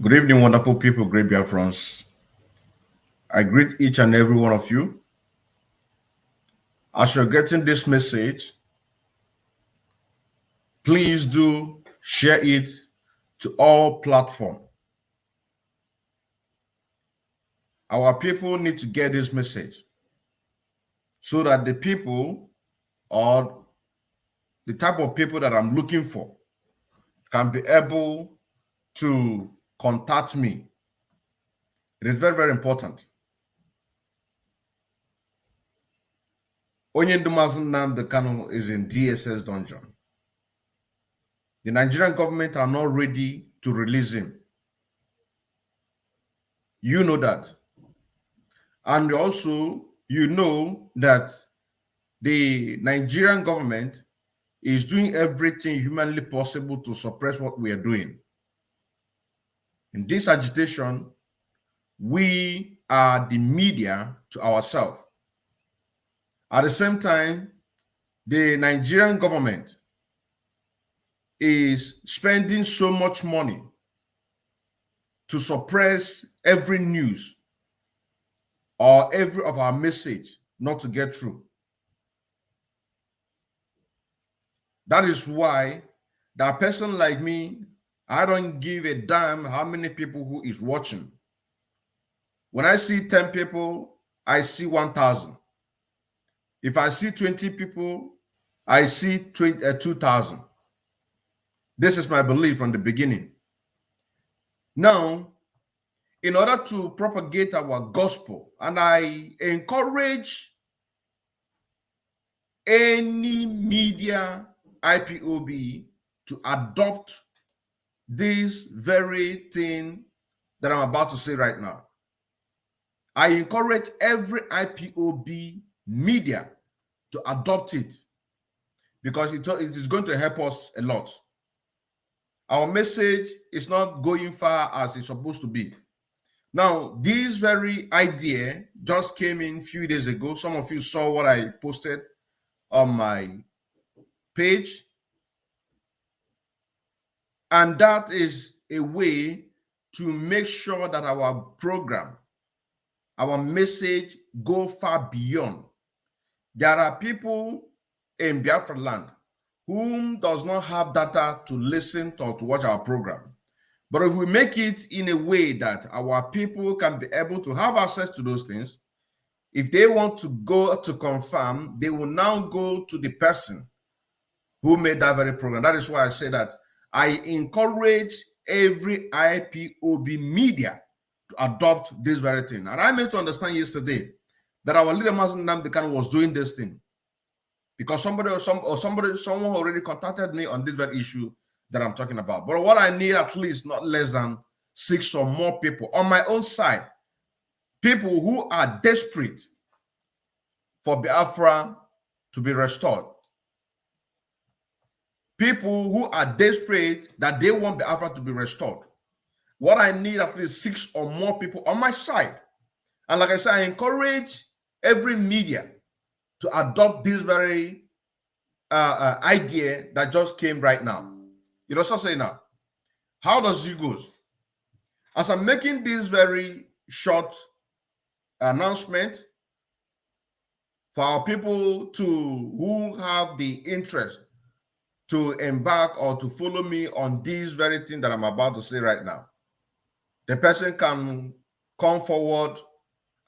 Good evening, wonderful people, great Biafrans. I greet each and every one of you. As you're getting this message, please do share it to all platforms. Our people need to get this message so that the people or the type of people that I'm looking for can be able to contact me. It is very, very important. Onyendumazin Nnamdi Kanu is in DSS dungeon. The Nigerian government are not ready to release him. You know that. And also, you know that the Nigerian government is doing everything humanly possible to suppress what we are doing. In this agitation, we are the media to ourselves. At the same time, the Nigerian government is spending so much money to suppress every news or every of our message not to get through. That is why that person like me, I don't give a damn how many people who is watching. When I see 10 people, I see 1,000. If I see 20 people, I see 2,000. This is my belief from the beginning. Now, in order to propagate our gospel, and I encourage any media IPOB to adopt this very thing that I'm about to say right now. I encourage every IPOB media to adopt it because it is going to help us a lot. Our message is not going far as it's supposed to be. Now, this very idea just came in a few days ago. Some of you saw what I posted on my page. And that is a way to make sure that our program, our message go far beyond. There are people in Biafra land whom does not have data to listen to or to watch our program. But if we make it in a way that our people can be able to have access to those things, if they want to go to confirm, they will now go to the person who made that very program. That is why I say that I encourage every IPOB media to adopt this very thing. And I made to understand yesterday that our leader Mazi Nnamdi Kanu was doing this thing because someone already contacted me on this very issue that I'm talking about. But what I need at least not less than 6 or more people on my own side, people who are desperate for Biafra to be restored. People who are desperate that they want Biafra to be restored. What I need at least 6 or more people on my side. And like I said, I encourage every media to adopt this very idea that just came right now. You know what I'm saying now? How does it go? As I'm making this very short announcement for our people who have the interest to embark or to follow me on this very thing that I'm about to say right now, the person can come forward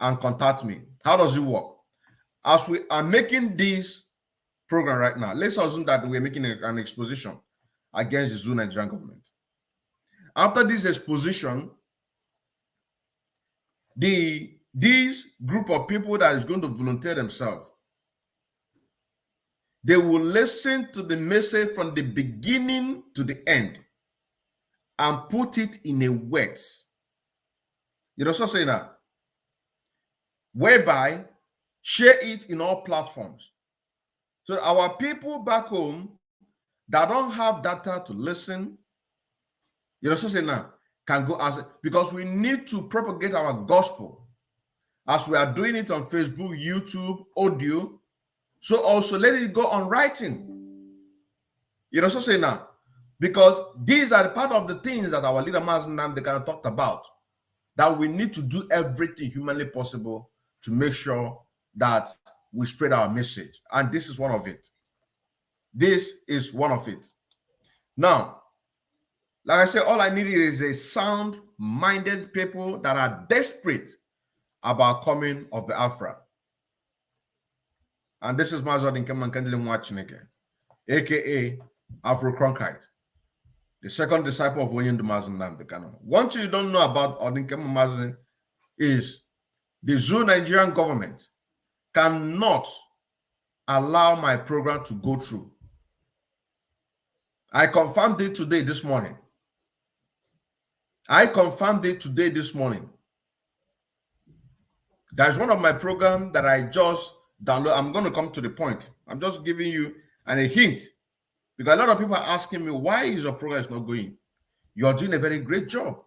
and contact me. How does it work? As we are making this program right now, let's assume that we're making an exposition against the Zoo-Nigerian government. After this exposition, this group of people that is going to volunteer themselves, they will listen to the message from the beginning to the end and put it in a words. You know what I'm saying now? Whereby share it in all platforms. So our people back home that don't have data to listen, you know what I'm saying now, can go as because we need to propagate our gospel as we are doing it on Facebook, YouTube, audio. So also let it go on writing. You know what I'm saying now? Because these are the part of the things that our leader Mazi Okeke talked about, that we need to do everything humanly possible to make sure that we spread our message. And this is one of it. This is one of it. Now, like I said, all I need is a sound-minded people that are desperate about coming of Biafra. And this is Odinkemma Nkemdilim Nwachineke, aka Afro Cronkite, the second disciple of Onyendu Mazi Okeke. One thing you don't know about Odinkemma Mazi is the Zoo-Nigerian government cannot allow my program to go through. I confirmed it today, this morning. This morning. There's one of my programs that I just download. I'm going to come to the point. I'm just giving you a hint, because a lot of people are asking me, why is your program not going? You are doing a very great job.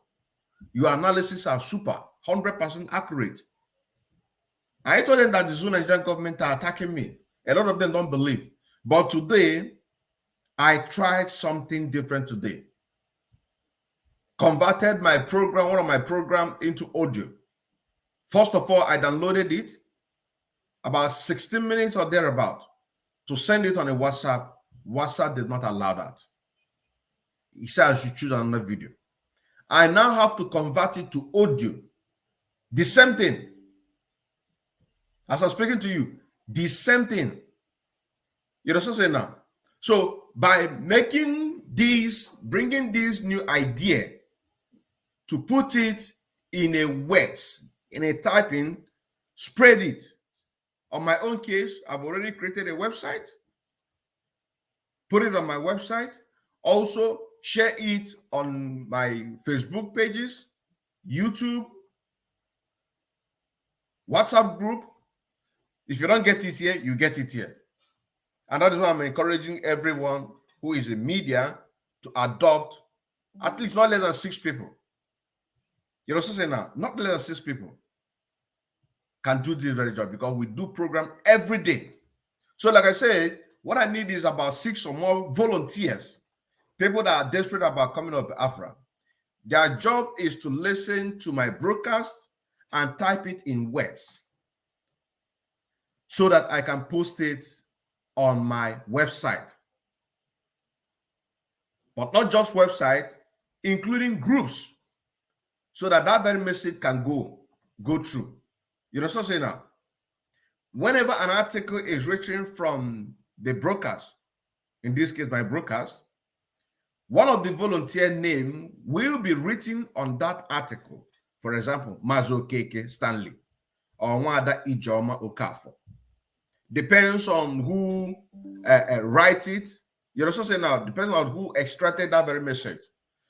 Your analysis are super, 100% accurate. I told them that the Zoo-Nigerian government are attacking me. A lot of them don't believe. But today, I tried something different today. Converted my program, one of my programs, into audio. First of all, I downloaded it about 16 minutes or thereabout to send it on a WhatsApp. WhatsApp did not allow that. He said I should choose another video. I now have to convert it to audio. The same thing. As I'm speaking to you, the same thing. You know what I'm saying now? So by making these, bringing this new idea to put it in a words, in a typing, spread it. On my own case, I've already created a website, put it on my website, also share it on my Facebook pages, YouTube, WhatsApp group. If you don't get it here, you get it here. And that is why I'm encouraging everyone who is in media to adopt at least not less than 6 people. You know what I'm saying now? Not less than 6 people can do this very job, because we do program every day. So like I said, what I need is about 6 or more volunteers, people that are desperate about coming up to Biafra. Their job is to listen to my broadcast and type it in words so that I can post it on my website. But not just website, including groups, so that that very message can go through. You know what I'm saying now? Whenever an article is written from the broadcast, in this case my broadcast, one of the volunteer name will be written on that article. For example, Mazi Okeke Stanley or Nwada Ijeoma Okafor. Depends on who write it. You know what I'm saying now? Depends on who extracted that very message.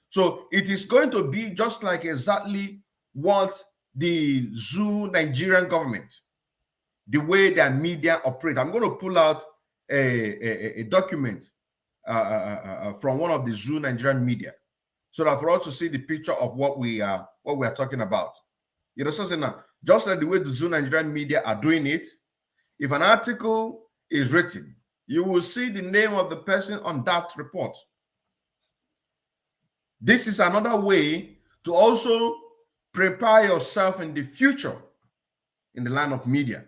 So it is going to be just like exactly what the Zoo-Nigerian government, the way their media operate. I'm going to pull out a document from one of the Zoo-Nigerian media, so that for us to see the picture of what we are talking about. You know what I'm saying now? Just like the way the Zoo-Nigerian media are doing it, if an article is written, you will see the name of the person on that report. This is another way to also prepare yourself in the future in the line of media.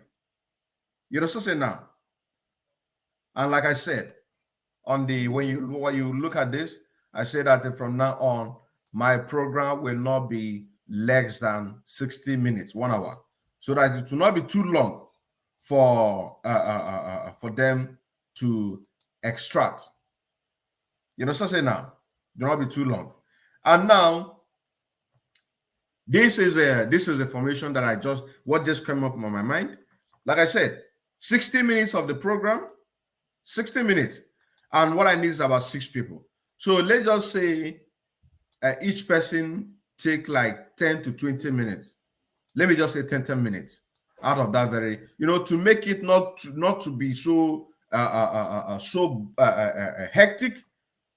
You know what I'm saying now? And like I said, on the when you look at this, I say that from now on, my program will not be less than 60 minutes, 1 hour, so that it will not be too long for them to extract. You know what I'm saying now? Do not be too long. And now, this is a formation that what just came off my mind. Like I said, 60 minutes of the program, 60 minutes. And what I need is about 6 people. So let's just say each person take like 10 to 20 minutes. Let me just say 10 minutes out of that very, to make it not to be so hectic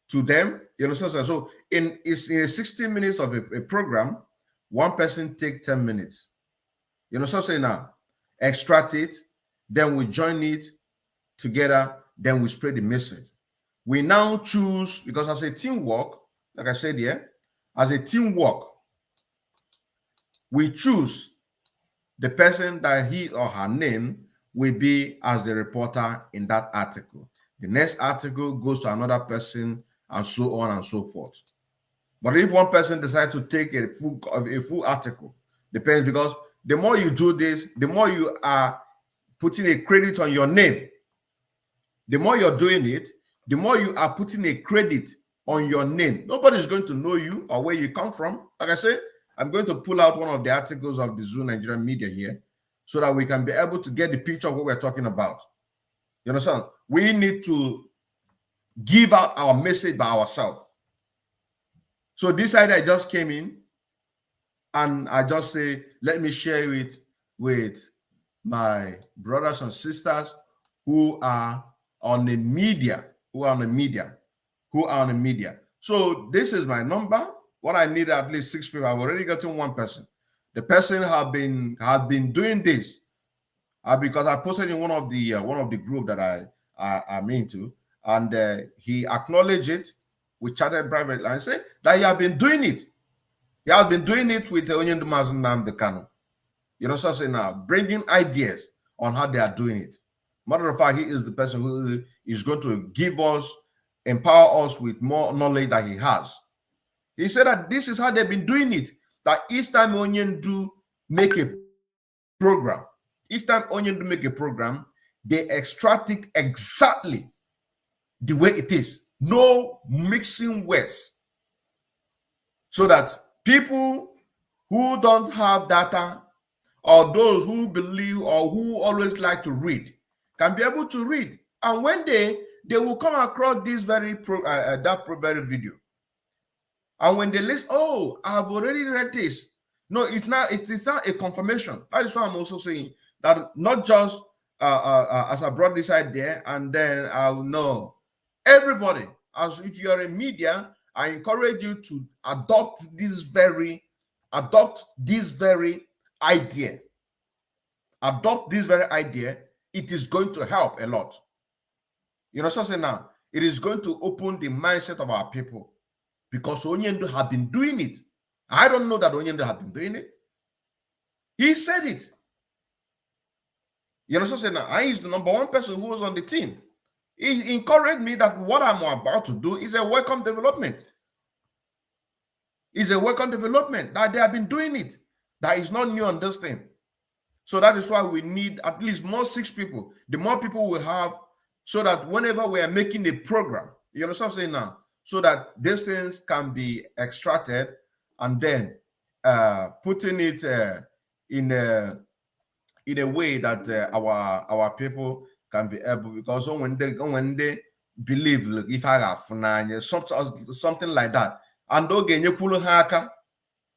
to them. You know, so in 60 minutes of a program, one person take 10 minutes. You know, so say now, extract it, then we join it together, then we spread the message. we now choose, because as a teamwork, like I said here, as a teamwork, we choose the person that he or her name will be as the reporter in that article. The next article goes to another person, and so on and so forth. But if one person decides to take a full article, depends, because the more you do this, the more you are putting a credit on your name. The more you're doing it, the more you are putting a credit on your name. Nobody's going to know you or where you come from. Like I said, I'm going to pull out one of the articles of the Zoo-Nigerian media here so that we can be able to get the picture of what we're talking about. You understand? We need to give out our message by ourselves. So this idea just came in, and I just say, let me share it with my brothers and sisters who are on the media, So this is my number. What I need, at least 6 people. I've already gotten one person. The person have been doing this because I posted in one of the group that I'm into, and he acknowledged it. We chatted privately and said that he has been doing it. He has been doing it with Odinkemma and the Kano. You know, so say now, bringing ideas on how they are doing it. Matter of fact, he is the person who is going to empower us with more knowledge that he has. He said that this is how they've been doing it. That each time Onion do make a program, they extract it exactly the way it is. No mixing words. So that people who don't have data, or those who believe or who always like to read, can be able to read. And when they will come across this very video. And when they listen, oh, I've already read this. No, it's not a confirmation. That is why I'm also saying that not just as I brought this idea and then I'll know. Everybody, as if you are a media, I encourage you to adopt this very idea. Adopt this very idea. It is going to help a lot. You know, so say now, it is going to open the mindset of our people, because Onyendo have been doing it. I don't know that Onyendo have been doing it. He said it. You know, so say now, I is the number one person who was on the team. He encouraged me that what I'm about to do is a welcome development. It's a welcome development, that they have been doing it. That is not new on this thing. So that is why we need at least more 6 people. The more people we have, so that whenever we are making a program, you understand what I'm saying now, so that these things can be extracted and then putting it in a way that our people can be able, because when they believe, look, if I have something like that, and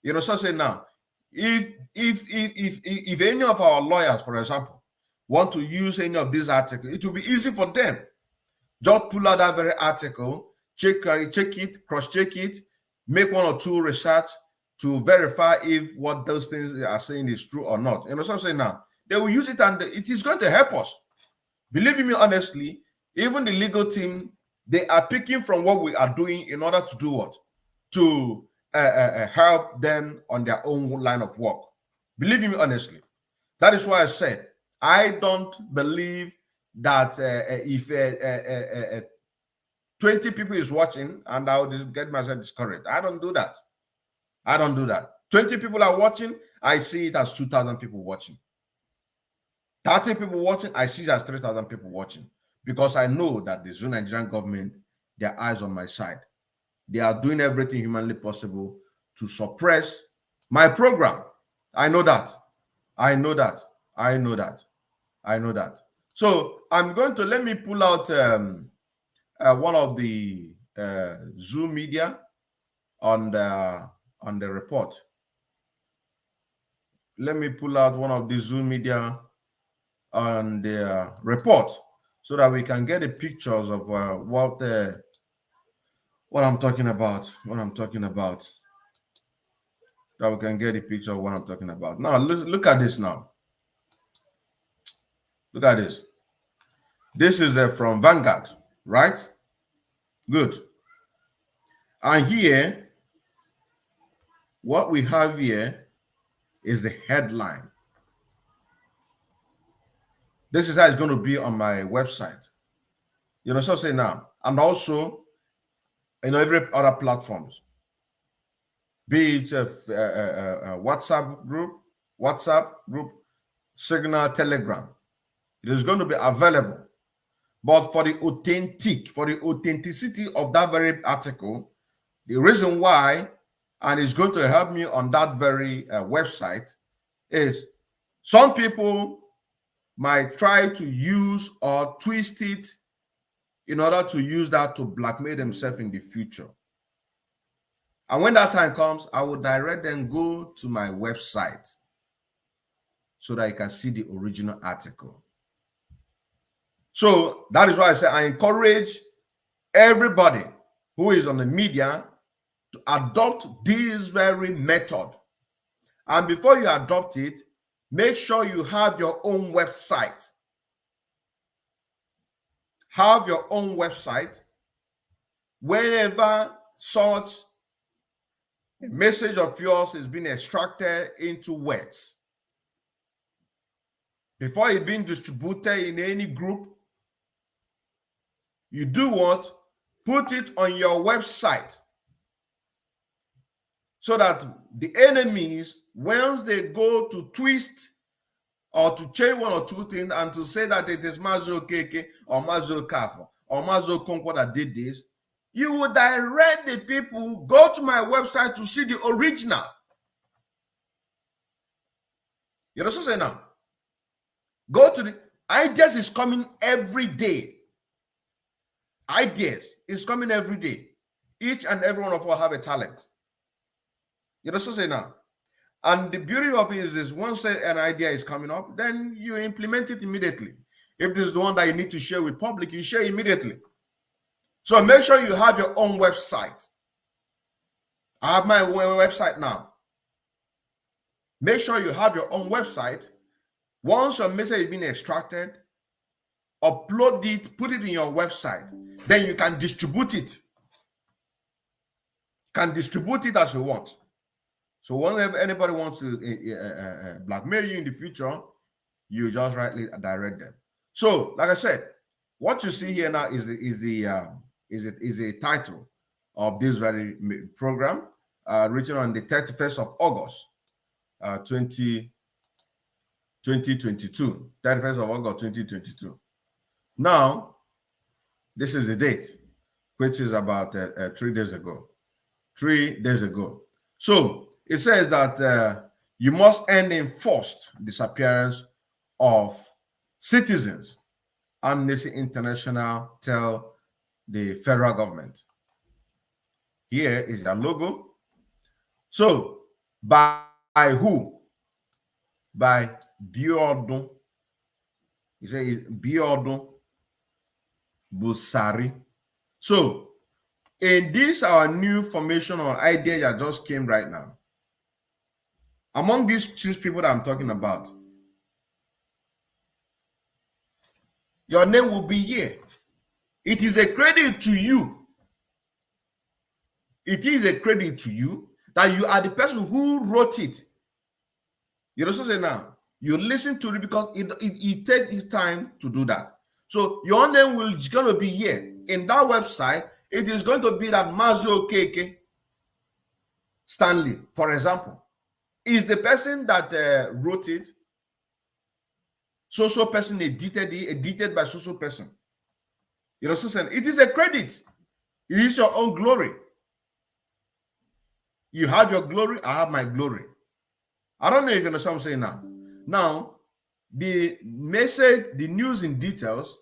you know, so say now, if any of our lawyers, for example, want to use any of these articles, it will be easy for them. Just pull out that very article, check it, cross-check it, make 1 or 2 research to verify if what those things they are saying is true or not. You know what I'm saying now? They will use it and it is going to help us. Believe me, honestly, even the legal team, they are picking from what we are doing in order to do what? To help them on their own line of work. Believe me, honestly. That is why I said, I don't believe that if 20 people is watching and I would get myself discouraged. I don't do that. 20 people are watching, I see it as 2,000 people watching. 30 people watching, I see it as 3,000 people watching. Because I know that the Zoo-Nigerian government, their eyes on my side. They are doing everything humanly possible to suppress my program. I know that. So I'm going to, let me pull out one of the Zoo media on the report. Let me pull out one of the Zoo media on the report so that we can get the pictures of what I'm talking about. That we can get a picture of what I'm talking about. Now, look at this now. Look at this. This is from Vanguard, right? Good. And here, what we have here is the headline. This is how it's going to be on my website. You know, so say now, and also, every other platforms, be it a WhatsApp group, Signal, Telegram. It is going to be available. But for the authenticity of that very article, the reason why, and it's going to help me on that very website, is some people might try to use or twist it in order to use that to blackmail themselves in the future. And when that time comes, I will direct them go to my website so that you can see the original article. So that is why I say I encourage everybody who is on the media to adopt this very method. And before you adopt it, make sure you have your own website. Have your own website. Whenever such a message of yours is being extracted into words, before it's being distributed in any group, you do what? Put it on your website so that the enemies, once they go to twist or to change one or two things and to say that it is Mazi Okeke or Mazi Okafor or Mazi Okonkwo that did this, you will direct the people, go to my website to see the original. You know what I'm saying now? Go to the ideas is coming every day. Ideas is coming every day. Each and every one of us have a talent. You know what I'm saying now? And the beauty of it is once an idea is coming up, then you implement it immediately. If this is the one that you need to share with public, you share immediately. So make sure you have your own website. I have my website now. Make sure you have your own website. Once your message is being extracted, upload it, put it in your website. Then you can distribute it. Can distribute it as you want. So whenever anybody wants to blackmail you in the future, you just rightly direct them. So, like I said, what you see here now is the title of this very program, written on the 31st of August, 2022. 31st of August, 2022. Now, this is the date, which is about 3 days ago. 3 days ago. So, it says that you must end enforced disappearance of citizens. Amnesty International tell the federal government. Here is their logo. So, by who? By Biodun. He says Biodun Busari. So, in this our new formation or idea that just came right now, among these two people that I'm talking about, your name will be here. It is a credit to you. It is a credit to you that you are the person who wrote it. You know what I'm saying now? You listen to it because it takes time to do that. So your name will going to be here. In that website, it is going to be that Mazi Okeke Stanley, for example, is the person that wrote it. Social person edited by social person. You know what I'm saying? It is a credit. It is your own glory. You have your glory, I have my glory. I don't know if you understand what I'm saying now. Now, the message, the news in details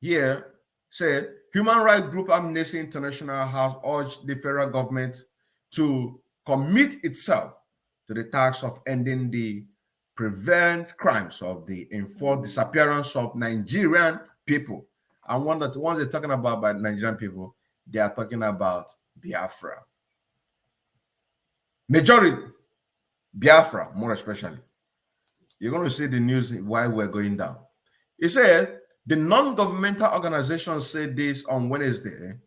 here said, Human Rights Group Amnesty International has urged the federal government to commit itself to the task of ending the prevalent crimes of the enforced disappearance of Nigerian people. And one that the ones they're talking about by Nigerian people, they are talking about Biafra. Majority, Biafra, more especially. You're going to see the news why we're going down. It said, The non-governmental organization said this on Wednesday.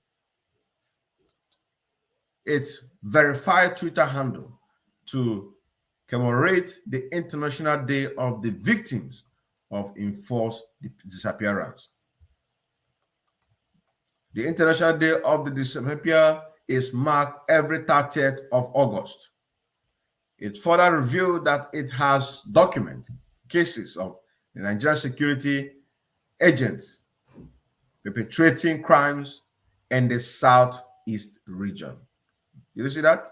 Its verified Twitter handle to commemorate the International Day of the Victims of Enforced Disappearance. The International Day of the Disappeared is marked every 30th of August. It further revealed that it has documented cases of the Nigerian security agents perpetrating crimes in the Southeast region. You see that?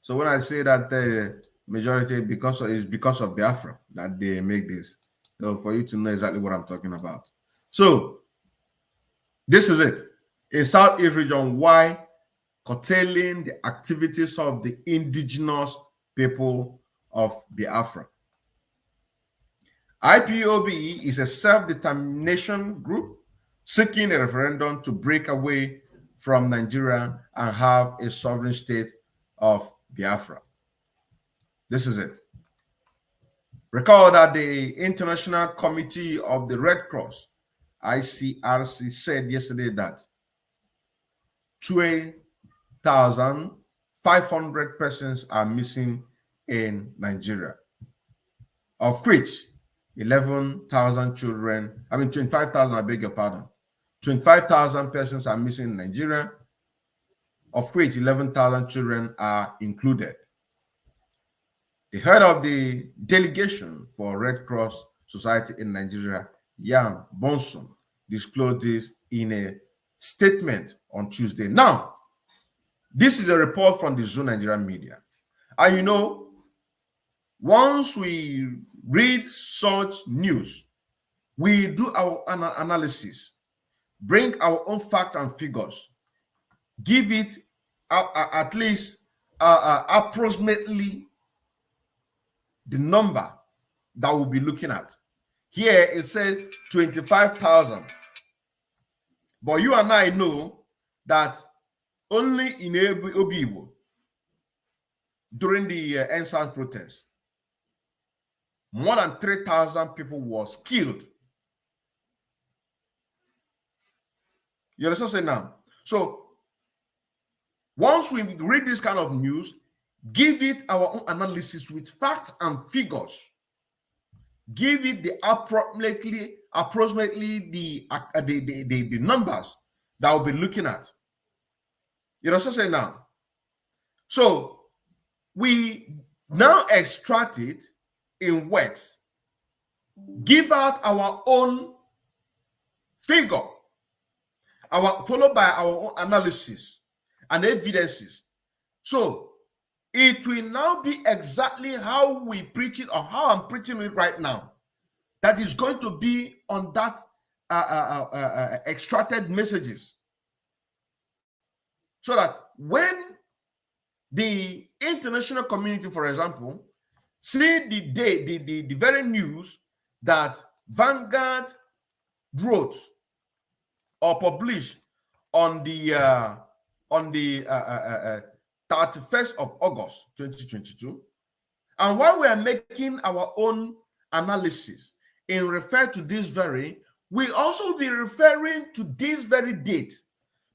So when I say that the majority is because of Biafra that they make this, so for you to know exactly what I'm talking about. So this is it. In Southeast region, why curtailing the activities of the indigenous people of Biafra. IPOB is a self-determination group seeking a referendum to break away from Nigeria and have a sovereign state of Biafra. This is it. Recall that the International Committee of the Red Cross, ICRC, said yesterday that 2,500 persons are missing in Nigeria, of which 11,000 children, 25,000, I beg your pardon, 25,000 persons are missing in Nigeria, of which 11,000 children are included. The head of the delegation for Red Cross Society in Nigeria, Jan Bonson, disclosed this in a statement on Tuesday. Now, this is a report from the Zoo-Nigerian media. And you know, once we read such news, we do our analysis, bring our own facts and figures, give it at least approximately the number that we'll be looking at. Here it says 25,000. But you and I know that only in Obibo, during the NSAS protest, more than 3,000 people was killed. You understand now? So once we read this kind of news, give it our own analysis with facts and figures. Give it the approximately the numbers that we'll be looking at. You know what I'm saying now? So we now extract it in words, give out our own figure, followed by our own analysis and evidences. So it will now be exactly how we preach it or how I'm preaching it right now. That is going to be on that extracted messages. So that when the international community, for example, see the very news that Vanguard wrote or published on the 31st of August 2022, and while we are making our own analysis in refer to this very, we also be referring to this very date,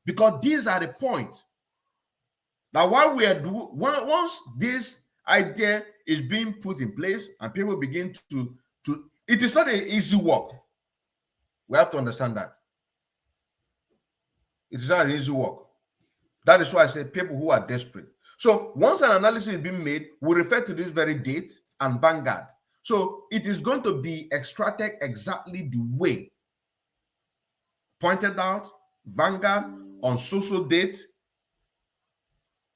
because these are the points. Now, while we are once this idea is being put in place and people begin to it is not an easy work. We have to understand that. It is not an easy work. That is why I say people who are desperate. So once an analysis is being made, we refer to this very date and Vanguard. So it is going to be extracted exactly the way pointed out, Vanguard on social date.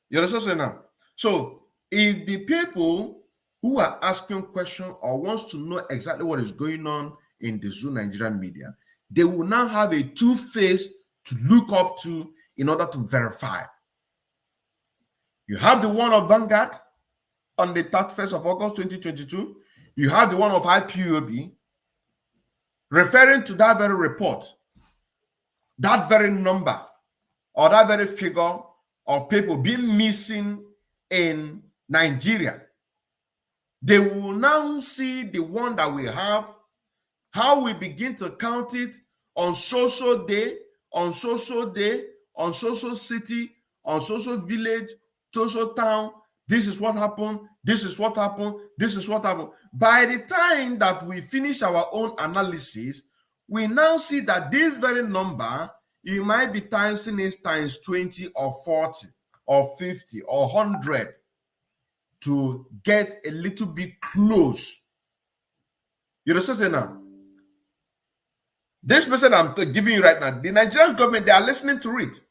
You understand now? So if the people who are asking questions or wants to know exactly what is going on in the Zoo-Nigerian media, they will now have a two-face to look up to in order to verify. You have the one of Vanguard on the 31st of August 2022. You have the one of IPOB referring to that very report, that very number, or that very figure of people being missing in Nigeria. They will now see the one that we have, how we begin to count it, on social day, on social day, on social city, on social village, social town. This is what happened. This is what happened. This is what happened. By the time that we finish our own analysis, we now see that this very number, you might be times it times 20 or 40 or 50 or 100 to get a little bit close. You understand now? This message I'm giving you right now, the Nigerian government, they are listening to it.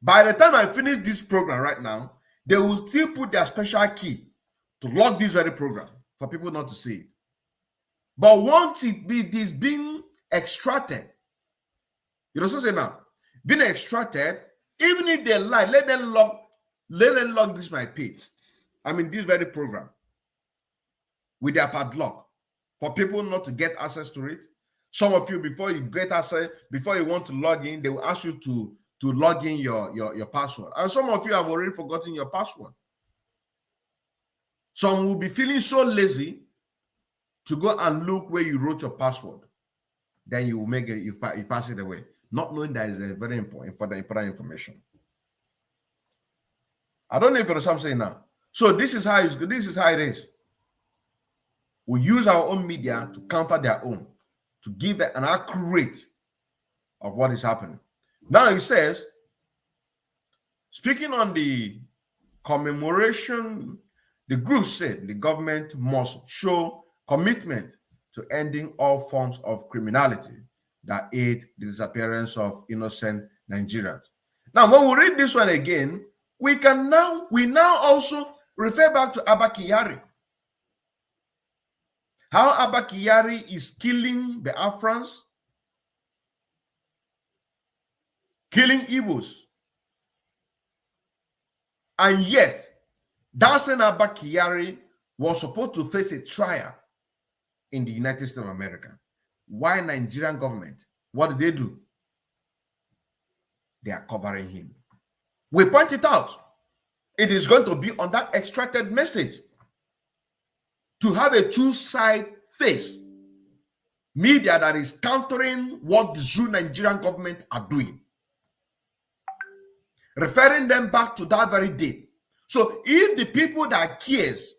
By the time I finish this program right now, they will still put their special key to lock this very program for people not to see it. But once it is being extracted, you know what I'm saying now? Being extracted, even if they lie, let them log this my page. I mean, this very program with their padlock for people not to get access to it. Some of you, before you get access, before you want to log in, they will ask you to log in your password. And some of you have already forgotten your password. Some will be feeling so lazy to go and look where you wrote your password. Then you will make it, you pass it away, not knowing that is a very important information. I don't know if you understand what I'm saying now. So this is how it's good. This is how it is. We use our own media to counter their own, to give an accurate of what is happening. Now he says, speaking on the commemoration, the group said the government must show commitment to ending all forms of criminality that aid the disappearance of innocent Nigerians. Now, when we read this one again, we now also refer back to Abba Kyari. How Abba Kyari is killing the Biafrans, killing Igbos. And yet, that same Abba Kyari was supposed to face a trial in the United States of America. Why Nigerian government? What did they do? They are covering him. We point it out. It is going to be on that extracted message to have a two-side face. Media that is countering what the Zoo-Nigerian government are doing. Referring them back to that very date. So if the people that cares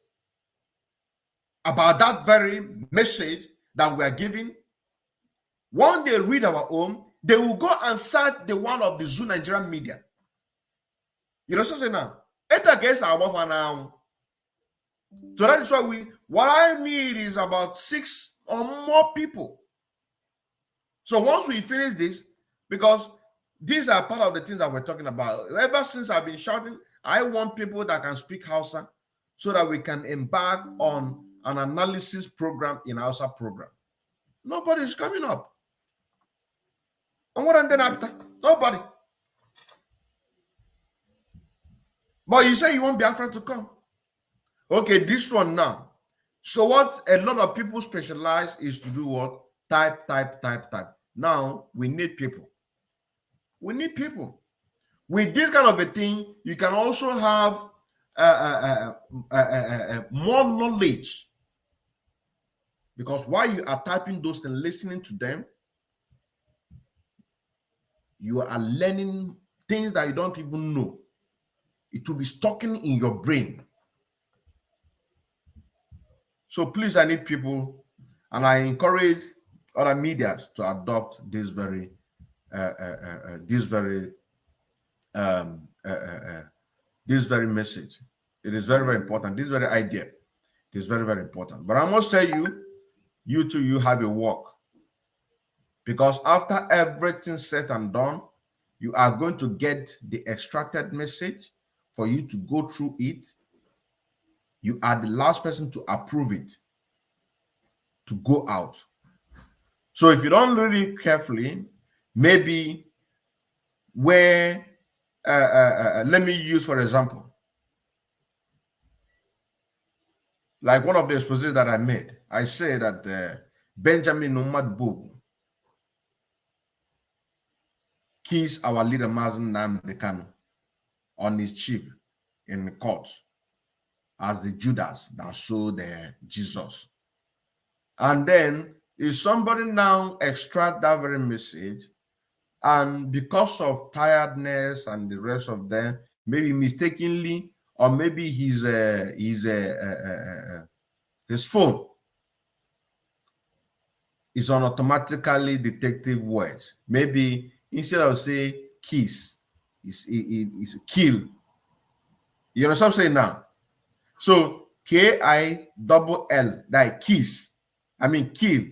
about that very message that we are giving, when they read our own, they will go and search the one of the Zoo-Nigerian media. You know what I'm saying now? It against our buffer now. So that is why what I need is about 6 or more people. So once we finish this, because these are part of the things that we're talking about. Ever since I've been shouting, I want people that can speak Hausa so that we can embark on an analysis program in Hausa program. Nobody is coming up. And what then after? Nobody. But you say you want Biafra to come. Okay, this one now. So what a lot of people specialize is to do what? Type. Now we need people. We need people. With this kind of a thing, you can also have more knowledge. Because while you are typing those and listening to them, you are learning things that you don't even know. It will be stuck in your brain. So please, I need people, and I encourage other medias to adopt this very message. It is very, very important. This very idea, it is very, very important. But I must tell you, you too, you have a work. Because after everything said and done, you are going to get the extracted message for you to go through it. You are the last person to approve it to go out. So if you don't read it carefully, maybe where, let me use for example, like one of the exposés that I made, I say that Benjamin Nomadbogu kissed our leader Mazen Nnamdi Kanu on his cheek in the court as the Judas that sold Jesus. And then If somebody now extract that very message, and because of tiredness and the rest of them, maybe mistakenly, or maybe his phone is on automatically detective words. Maybe instead of say kiss, it's kill. You understand what I'm saying now? So Kill, that kiss. I mean kill.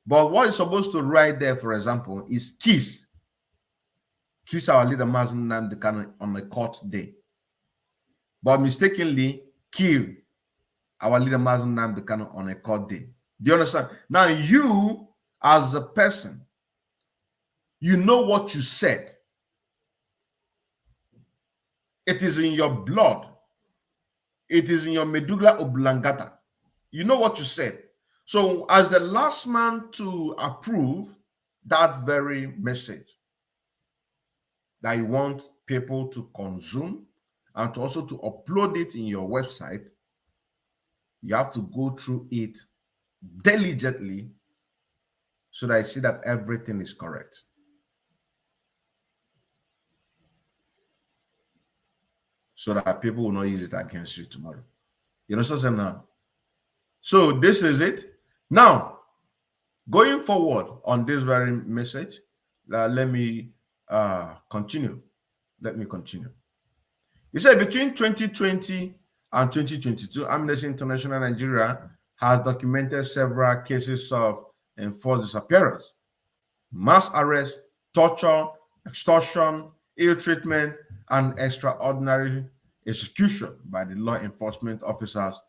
But what is supposed to write there, for example, is kiss. Kiss our leader Mazi Nnamdi Kanu on a court day. But mistakenly kill our leader Mazi Nnamdi Kanu on a court day. Do you understand? Now you, as a person, you know what you said. It is in your blood. It is in your medulla oblongata. You know what you said. So as the last man to approve that very message that you want people to consume and to also to upload it in your website, you have to go through it diligently so that I see that everything is correct. So that people will not use it against you tomorrow. You know what I'm saying now? So this is it. Now, going forward on this very message, let me continue. Let me continue. He said between 2020 and 2022, Amnesty International Nigeria has documented several cases of enforced disappearance, mass arrest, torture, extortion, ill treatment, and extraordinary execution by the law enforcement officers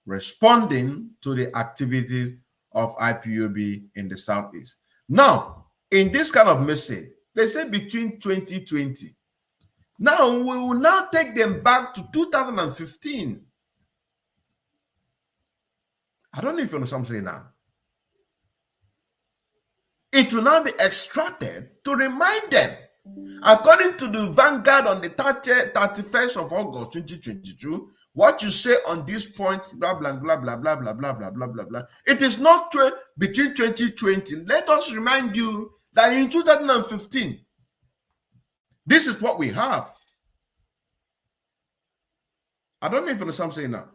responding to the activities of IPOB in the Southeast. Now, in this kind of message, they say between 2020. Now, we will now take them back to 2015. I don't know if you understand what I'm saying now. It will now be extracted to remind them. According to the Vanguard on the 31st of August 2022, what you say on this point, blah, blah, blah, blah, blah, blah, blah, blah, blah, blah, blah. It is not between 2020. Let us remind you that in 2015, this is what we have. I don't know if you understand what I'm saying now.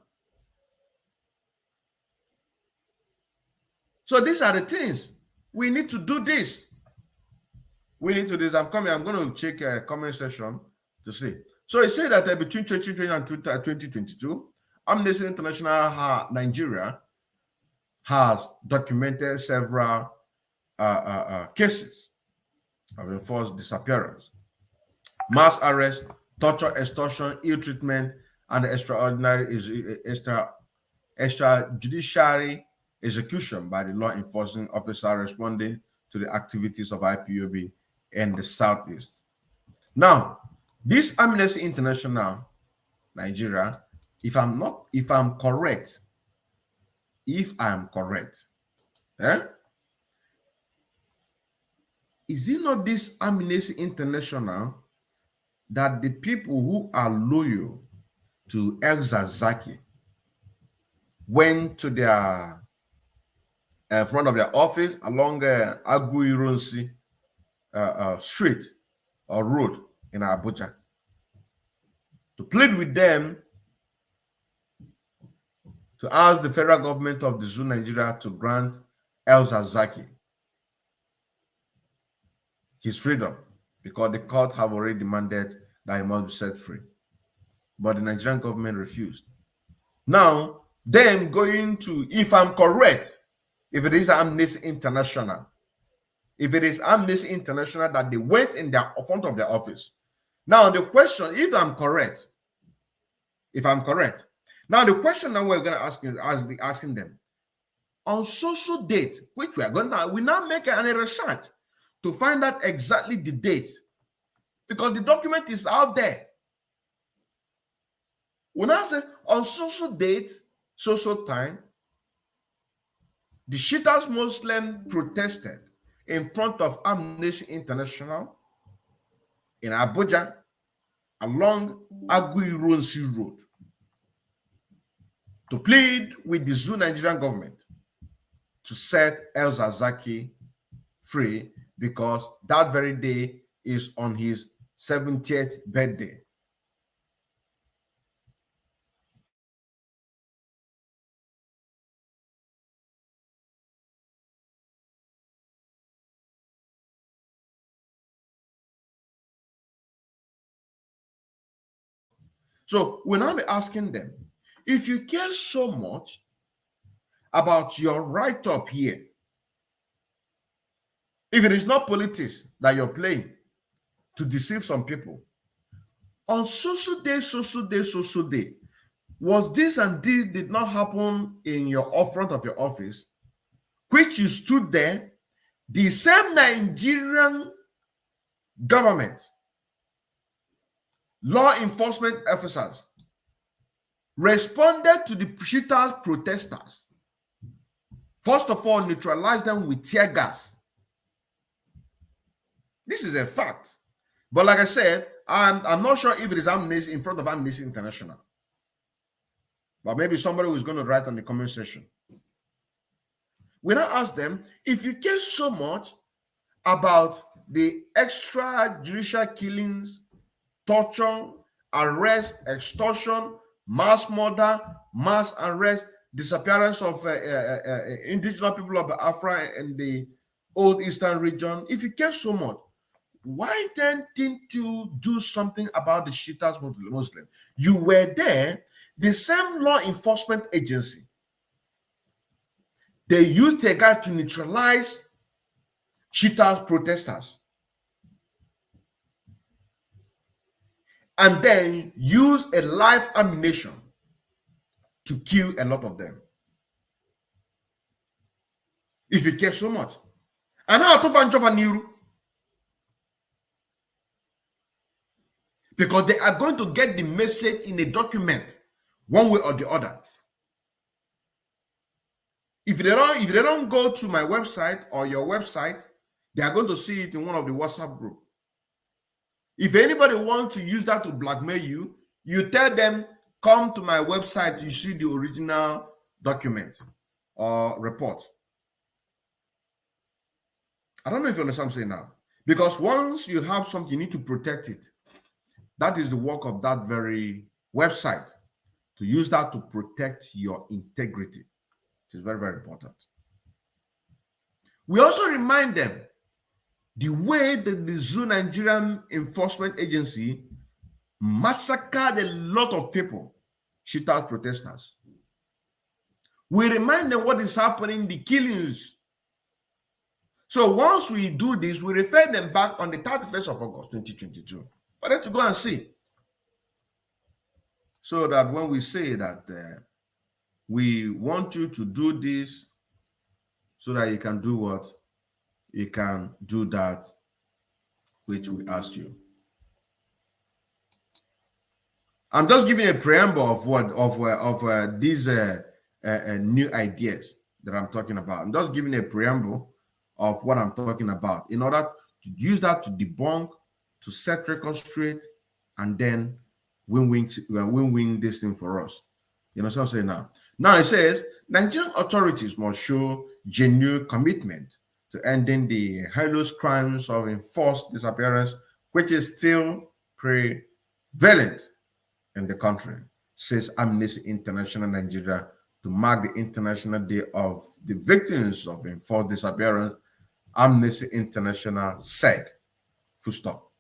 So these are the things. We need to do this. We need to do this. I'm going to check a comment section to see. So it said that between 2020 and 2022, Amnesty International Nigeria has documented several cases of enforced disappearance, mass arrest, torture, extortion, ill treatment, and extrajudiciary execution by the law enforcement officer responding to the activities of IPOB in the Southeast. Now, this Amnesty International Nigeria, if I'm correct, is it not this Amnesty International that the people who are loyal to El Zazaki went to their front of their office along Aguironsi street or road in Abuja to plead with them to ask the federal government of the Zoo-Nigeria to grant El Zazaki his freedom, because the court have already demanded that he must be set free. But the Nigerian government refused. Now, them going to, if I'm correct, if it is Amnesty International, that they went in their front of their office. Now, the question, if I'm correct, now the question that we're going to ask is, be asking them, on social date, which we now make an research to find out exactly the date, because the document is out there. We now say on social date, social time, the Shiitas Muslim protested in front of Amnesty International in Abuja along Aguironsi Road to plead with the Zoo-Nigerian government to set El Zazaki free, because that very day is on his 70th birthday. So we'll now be asking them, if you care so much about your write-up here, if it is not politics that you're playing to deceive some people, on social day, was this and this did not happen in your front of your office, which you stood there, the same Nigerian government, law enforcement officers responded to the cheaters protesters. First of all, neutralized them with tear gas. This is a fact. But like I said, I'm not sure if it is Amnesty in front of Amnesty International. But maybe somebody who's going to write on the comment section. We now ask them, if you care so much about the extrajudicial killings, torture, arrest, extortion, mass murder, mass arrest, disappearance of indigenous people of Biafra and the old eastern region, if you care so much, why then didn't you do something about the Shiitas Muslim? You were there, the same law enforcement agency. They used their guys to neutralize Shiitas protesters, and then use a live ammunition to kill a lot of them. If you care so much. And how to find Niru? Because they are going to get the message in a document, one way or the other. If they don't go to my website or your website, they are going to see it in one of the WhatsApp group. If anybody wants to use that to blackmail you, you tell them, come to my website, you see the original document or report. I don't know if you understand what I'm saying now. Because once you have something, you need to protect it. That is the work of that very website, to use that to protect your integrity. It is very, very important. We also remind them the way that the Zoo-Nigerian enforcement agency massacred a lot of people, Shiitas protesters. We remind them what is happening, the killings. So once we do this, we refer them back on the 31st of August, 2022, for them to go and see. So that when we say that we want you to do this, so that you can do what? You can do that which we ask you. I'm just giving a preamble of what of these new ideas that I'm talking about. I'm just giving a preamble of what I'm talking about in order to use that to debunk, to set records straight, and then win this thing for us. You know what I'm saying now? Now it says Nigerian authorities must show genuine commitment to ending the heinous crimes of enforced disappearance, which is still prevalent in the country, says Amnesty International Nigeria, to mark the International Day of the Victims of Enforced Disappearance. Amnesty International said, full stop.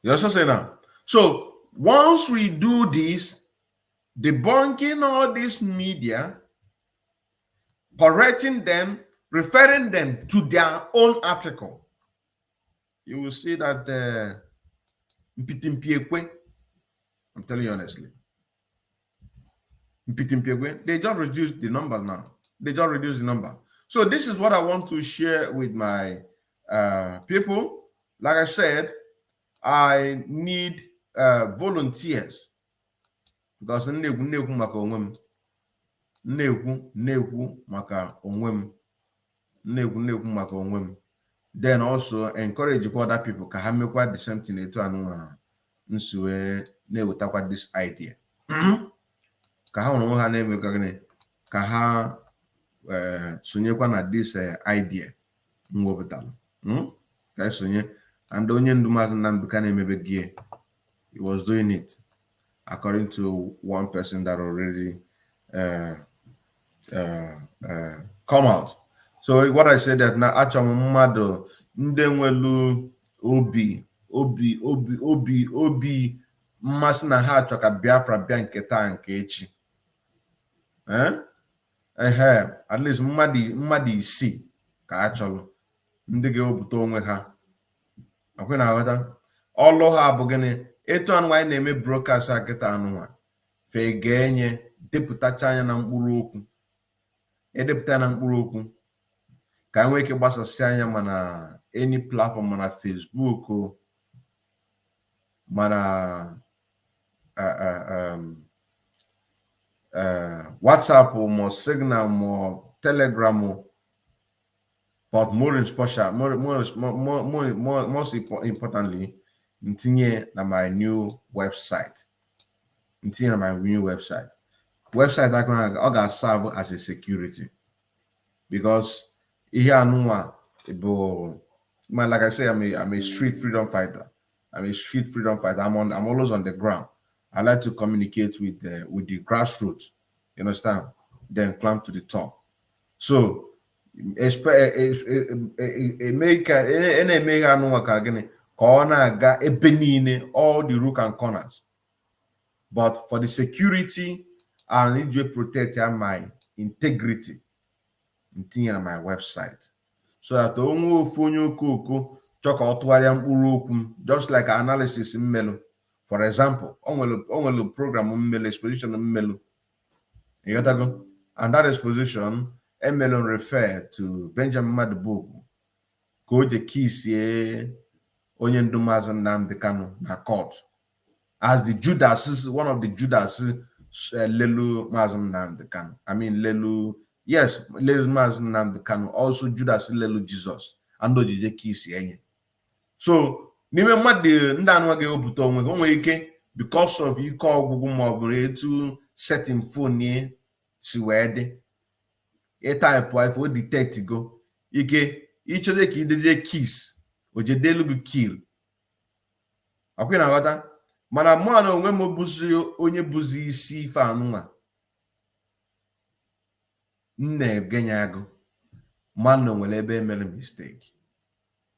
You also say now. So once we do this, debunking all this media, correcting them, referring them to their own article, you will see that I'm telling you honestly, they just reduced the numbers now. They just reduced the number. So this is what I want to share with my people. Like I said, I need volunteers, because then also encourage other people to have the same thing this idea. sonyekwa na this idea mwepụtara ka sonye. And onye ndu Maazị Nnamdi Kanu emebe gie, he was doing it according to one person that already come out. So what I said that na achọm mmadụ ndị nwelu obi mmasị na ha achọ ka Biafra bịa nke taa nke echi. At least mmadụ isii ka achọrọ ndị ga-ewepụta onwe ha. Akwụ na aghọta ọlụ ha bụ gịnị? Etu anụ anyị na-eme broadcast akịta anụnwa fe ga-enye depụtacha anya na mkpụrụ okwu, edepụta na mkpụrụ okwu ka anyị nwee ike gbasasị anya mana any platform, mana Facebook, mana WhatsApp, more Signal, more Telegram, but most importantly, ntinye na my new website. Website I got serve as a security, because here like I say, I'm a street freedom fighter. I'm always on the ground. I like to communicate with the grassroots, you understand? Then climb to the top. So all the rook and corners. But for the security, I need to protect my integrity on my website, so that just like analysis in Melo. For example, on program exposition Melo. And that exposition Melon referred to Benjamin Madbugu, go the keys Onyen Mazi Nnamdi Kanu na court as the Judas, one of the Judas Lelu Mazi Nnamdi Kanu. I mean Lelu Mazi Nnamdi Kanu, also Judas Lelu Jesus, and the keys. So n'ime mmadụ ndị anụ ga-ewepụta onwe ike because of ike ọgwụgwụ ma ọ bụrụ etu setting phone si wee dị type ifo detect go ike ichede ka ideje keys ojedelu gị kill. Akwụ na aghọta, mana mụ na onwe m bụzi onye bụzi isi ife anụnwa na-egenye agụ mmanụ nwere ebe mere mistake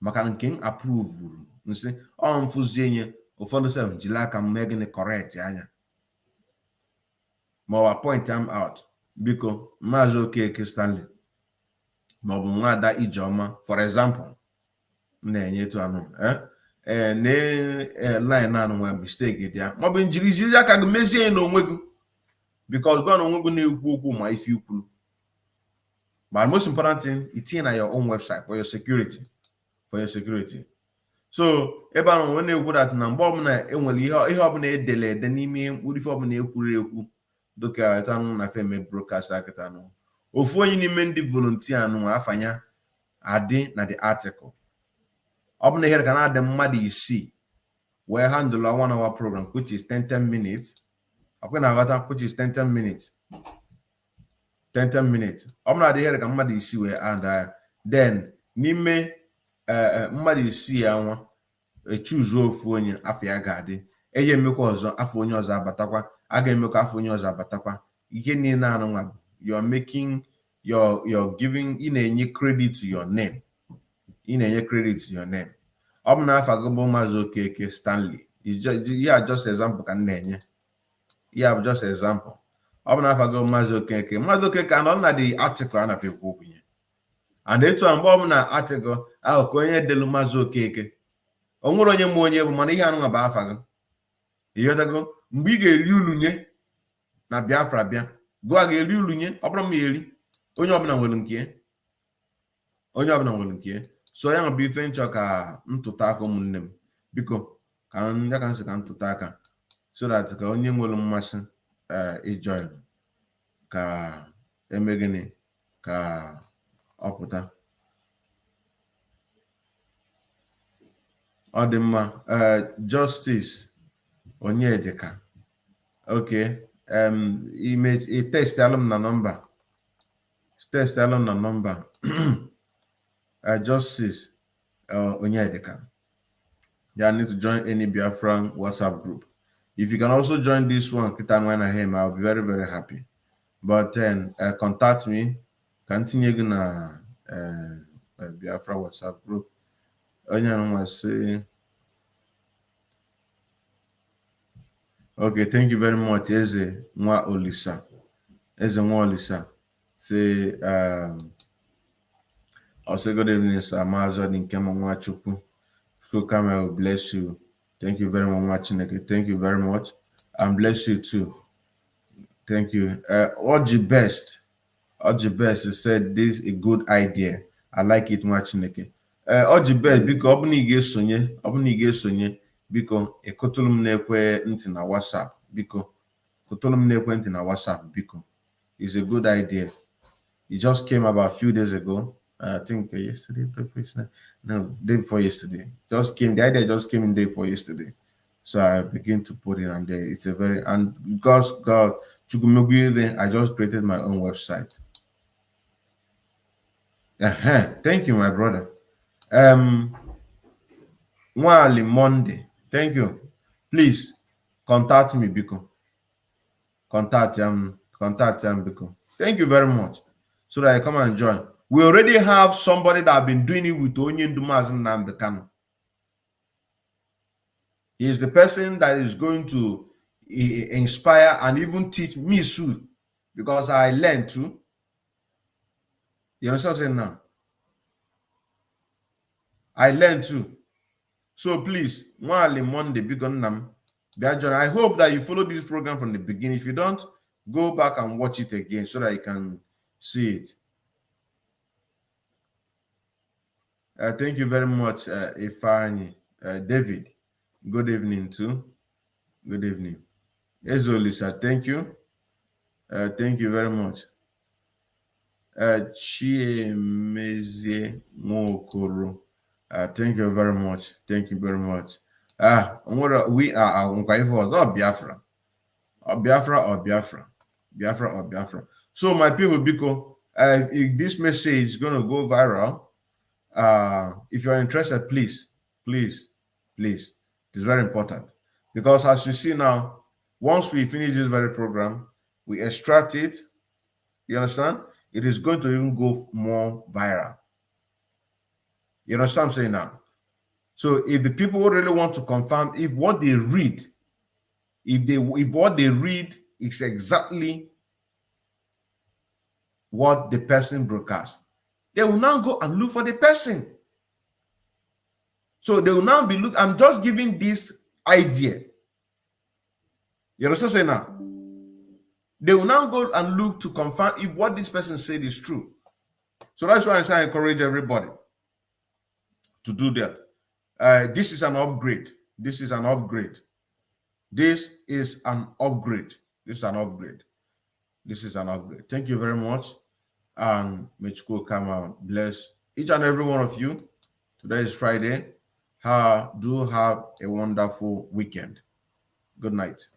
maka nke m approve nsị ọ mfụzi enye ụfọdụ sef jiri aka m mee gịnị correct anya ma ọ point am out. Biko Mazi Okeke Stanley ma ọ bụ Nwada Ijeoma, for example, na-enye etu anụ line anụ nwa mistake dị ya ma ọ bụ njirizizi aka gị mezie na onwe gị, because gwa na onwe gị na-ekwu okwu ma ife ikwuru. But most important thing, itinye na your own website for your security. So ebe ahụ nwe na-ekwu that na mgbe ọbụla enwere ihe ọbụla edele ede n'ime mkpụrụ ife ọbụla ekwuru ekwu dịka etu anụ na feme broadcast akịta anụ, ofu onye n'ime ndị volunteer anụ afanya adị na the article. Ọ bụ na ihe ka na-adị mmadụ isii wee handle 1 hour program which is 10 minutes. Akwụ na aghọta, which is 10 minutes. 10 minutes. Ọ bụ na adị ihe ka mmadụ isii wee and then n'ime mmadụ isii ya nwa echuzuo ofu onye afọ ya ga-adị, eje emekwa ọzọ afọ onye ọzọ abatakwa, a ga-emekwa afọ onye ọzọ abatakwa. Ihe niile anụ nwa you're making you're giving, ị na-enye credit to your name. Ọ bụ na afa gị bụ Mazi Okeke Stanley, just example ka m na-enye. Just example. Ọ bụ na afa gị bụ Mazi Okeke anọ na the article a na-ekwu okwu ya. And etu a mgbe ọ bụ na article ahụ ka onye delu Mazi Okeke, o nwere onye mụ onye bụ mana ihe anụ bụ afa gị. Ịghọtago, mgbe ị ga-eri ulunye na Biafra bịa gụa ga-eri ulunye, ọ bụrụ m eri, onye ọbụla nwere nke. So ya bụ ife nchọ ka ntụta aka ụmụnne m, biko ka nsị ka ntụta aka so that ka onye nwere mmasị join ka eme gịnị ka ọ pụta. Ọ dị mma. Justice Onyedika, okay, i text alum na nọmba Test alone the number. Justice Onyedeka. You need to join any Biafran WhatsApp group. If you can also join this one, I'll be very, very happy. But then contact me. Continue gonna Biafra WhatsApp group. Say, okay, thank you very much. Eze Nwa Olisa. Eze Nwa Olisa. Say, I'll say good evening, sir. Mazi Odinkemma Nwachineke. Kamel will bless you. Thank you very much, Nwachineke. Thank you very much. And bless you too. Thank you. Oji Best. Oji Best said this is a good idea. I like it, Nwachineke. Oji Best, biko ọ bụ na ị ga-esonye, biko ekotulu m n'ekwe ntị na WhatsApp, biko kotulu m n'ekwe ntị na WhatsApp, biko. It's a good idea. It just came about a few days ago. I think yesterday, no, day before yesterday. The idea just came in day before yesterday. So I begin to put it on there. It's a very, and because God, I just created my own website. Thank you, my brother. Nwali Monday. Thank you. Please contact me, Biko. Contact him, Biko. Thank you very much. So that I come and join. We already have somebody that have been doing it with Onyendu Mazi Nnamdi Kanu. He is the person that is going to inspire and even teach me soon, because I learned too. You understand what I'm saying now? I learned too. So please, Monday, I hope that you follow this program from the beginning. If you don't, go back and watch it again so that you can see it. Thank you very much, Ifani. David, good evening too. Good evening. Ezolisa, thank you. Thank you very much. Chiemeze Mokoro. Thank you very much. Thank you very much. We are Biafra. Biafra. So my people, Biko, if this message is going to go viral, if you're interested, please. It's very important, because as you see now, once we finish this very program, we extract it. You understand? It is going to even go more viral. You understand what I'm saying now? So if the people really want to confirm if what they read, if what they read is exactly what the person broadcast, they will now go and look for the person. So they will now be look. I'm just giving this idea. You understand what I'm saying now? They will now go and look to confirm if what this person said is true. So that's why I encourage everybody to do that. This is an upgrade. This is an upgrade. Thank you very much. And may Chukwu come out bless each and every one of you. Today is Friday. Do have a wonderful weekend. Good night.